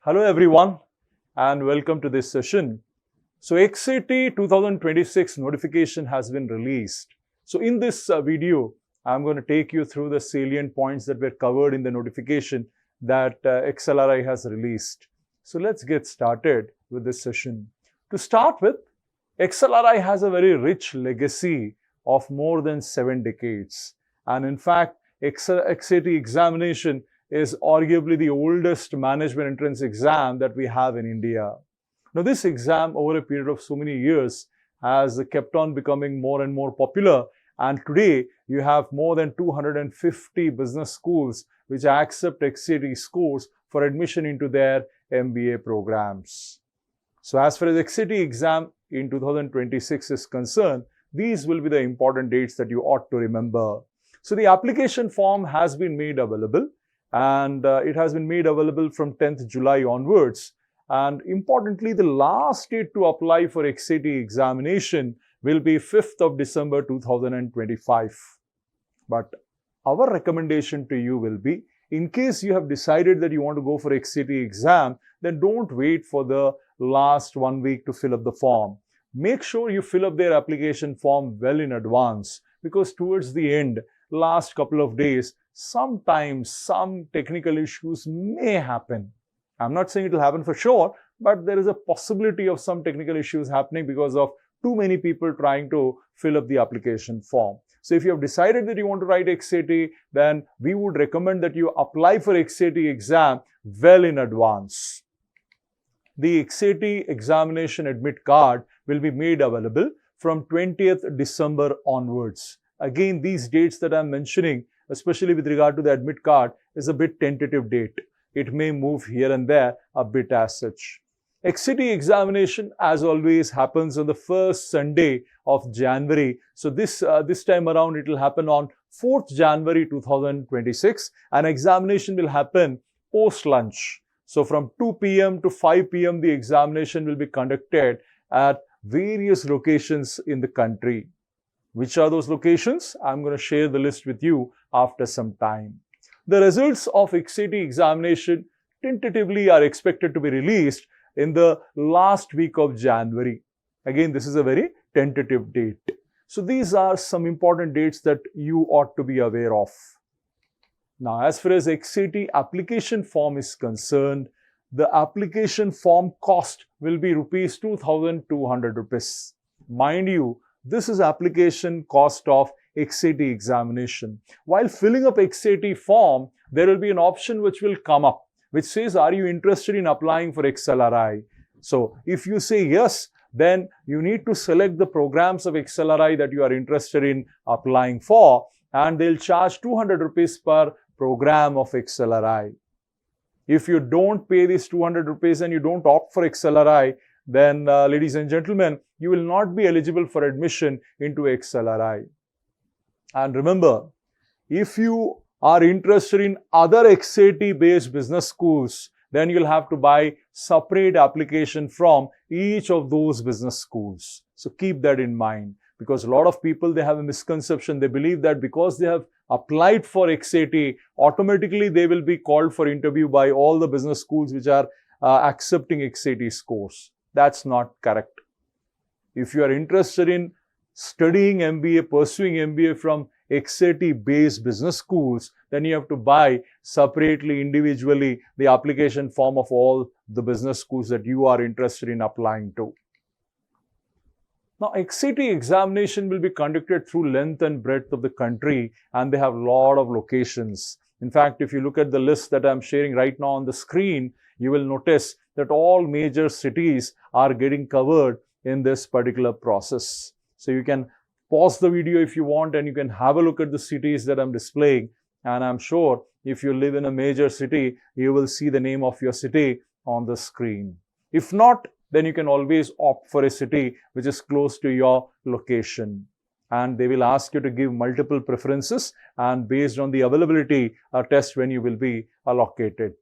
Hello everyone and welcome to this session. So XAT 2026 notification has been released. So in this video, I'm going to take you through the salient points that were covered in the notification that XLRI has released. So let's get started with this session. To start with, XLRI has a very rich legacy of more than 7 decades. And in fact, XAT examination is arguably the oldest management entrance exam that we have in India. Now, this exam over a period of so many years has kept on becoming more and more popular, and today you have more than 250 business schools which accept XAT scores for admission into their MBA programs. So as far as XAT exam in 2026 is concerned, these will be the important dates that you ought to remember. So the application form has been made available, and it has been made available from 10th July onwards. And importantly, the last date to apply for XAT examination will be 5th of December 2025. But our recommendation to you will be, in case you have decided that you want to go for XAT exam, then don't wait for the last 1 week to fill up the form. Make sure you fill up their application form well in advance, because towards the end, last couple of days, sometimes some technical issues may happen. I'm not saying it will happen for sure, but there is a possibility of some technical issues happening because of too many people trying to fill up the application form. So if you have decided that you want to write XAT, then we would recommend that you apply for XAT exam well in advance. The XAT examination admit card will be made available from 20th December onwards. Again, these dates that I'm mentioning, especially with regard to the admit card, is a bit tentative date. It may move here and there a bit as such. XAT examination, as always, happens on the first Sunday of January. So this time around, it will happen on 4th January 2026. An examination will happen post-lunch. So from 2 p.m. to 5 p.m., the examination will be conducted at various locations in the country. Which are those locations? I'm going to share the list with you after some time. The results of XAT examination tentatively are expected to be released in the last week of January. Again, this is a very tentative date. So these are some important dates that you ought to be aware of. Now, as far as XAT application form is concerned, the application form cost will be rupees 2,200 rupees. Mind you, this is application cost of XAT examination. While filling up XAT form, there will be an option which will come up, which says, are you interested in applying for XLRI? So if you say yes, then you need to select the programs of XLRI that you are interested in applying for, and they'll charge 200 rupees per program of XLRI. If you don't pay this 200 rupees and you don't opt for XLRI, then ladies and gentlemen, you will not be eligible for admission into XLRI. And remember, if you are interested in other XAT-based business schools, then you'll have to buy separate application from each of those business schools. So keep that in mind, because a lot of people, they have a misconception. They believe that because they have applied for XAT, automatically they will be called for interview by all the business schools which are accepting XAT scores. That's not correct. If you are interested in studying MBA, pursuing MBA from XAT-based business schools, then you have to buy separately, individually, the application form of all the business schools that you are interested in applying to. Now, XAT examination will be conducted through length and breadth of the country, and they have a lot of locations. In fact, if you look at the list that I'm sharing right now on the screen, you will notice that all major cities are getting covered in this particular process. So you can pause the video if you want, and you can have a look at the cities that I'm displaying. And I'm sure if you live in a major city, you will see the name of your city on the screen. If not, then you can always opt for a city which is close to your location. And they will ask you to give multiple preferences, and based on the availability, a test venue will be allocated.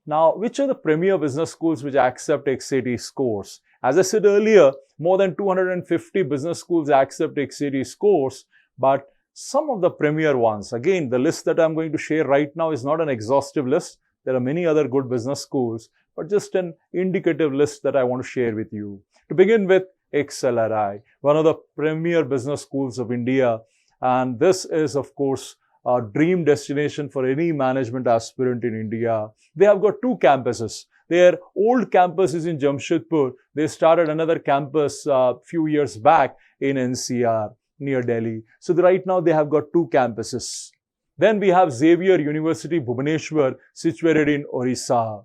Now, which are the premier business schools which accept XAT scores? As I said earlier, more than 250 business schools accept XAT scores, but some of the premier ones, again, the list that I'm going to share right now is not an exhaustive list. There are many other good business schools, but just an indicative list that I want to share with you. To begin with, XLRI, one of the premier business schools of India. And this is, of course, a dream destination for any management aspirant in India. They have got two campuses. Their old campus is in Jamshedpur. They started another campus a few years back in NCR near Delhi. So right now they have got two campuses. Then we have Xavier University, Bhubaneswar, situated in Orissa.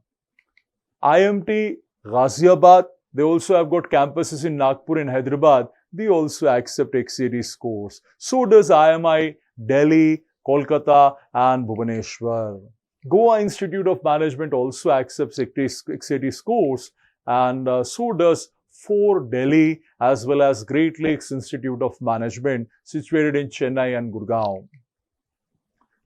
IMT, Ghaziabad, they also have got campuses in Nagpur and Hyderabad. They also accept XAT scores. So does IMI, Delhi, Kolkata and Bhubaneswar. Goa Institute of Management also accepts XAT scores, and so does FOR Delhi as well as Great Lakes Institute of Management situated in Chennai and Gurgaon.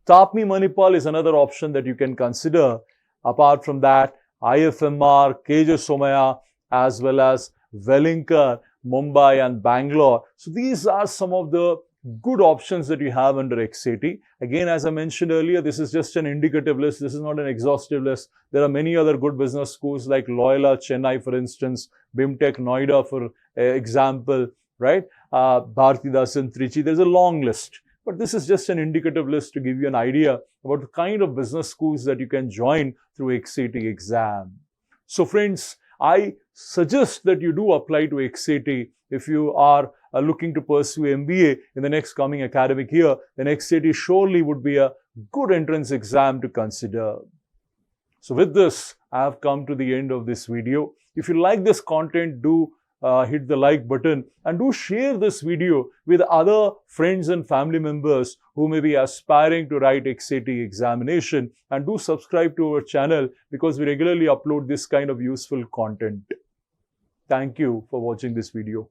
T.I.M.E Manipal is another option that you can consider. Apart from that, IFMR, KJ Somaya as well as Wellinkar, Mumbai and Bangalore. So these are some of the good options that you have under XAT. Again, as I mentioned earlier, this is just an indicative list. This is not an exhaustive list. There are many other good business schools like Loyola, Chennai, for instance, BIMTech, Noida, for example, right? Bharatidasan, Trichy. There's a long list. But this is just an indicative list to give you an idea about the kind of business schools that you can join through XAT exam. So friends, I suggest that you do apply to XAT if you are looking to pursue MBA in the next coming academic year. Then XAT surely would be a good entrance exam to consider. So with this, I have come to the end of this video. If you like this content, do hit the like button and do share this video with other friends and family members who may be aspiring to write XAT examination, and do subscribe to our channel because we regularly upload this kind of useful content. Thank you for watching this video.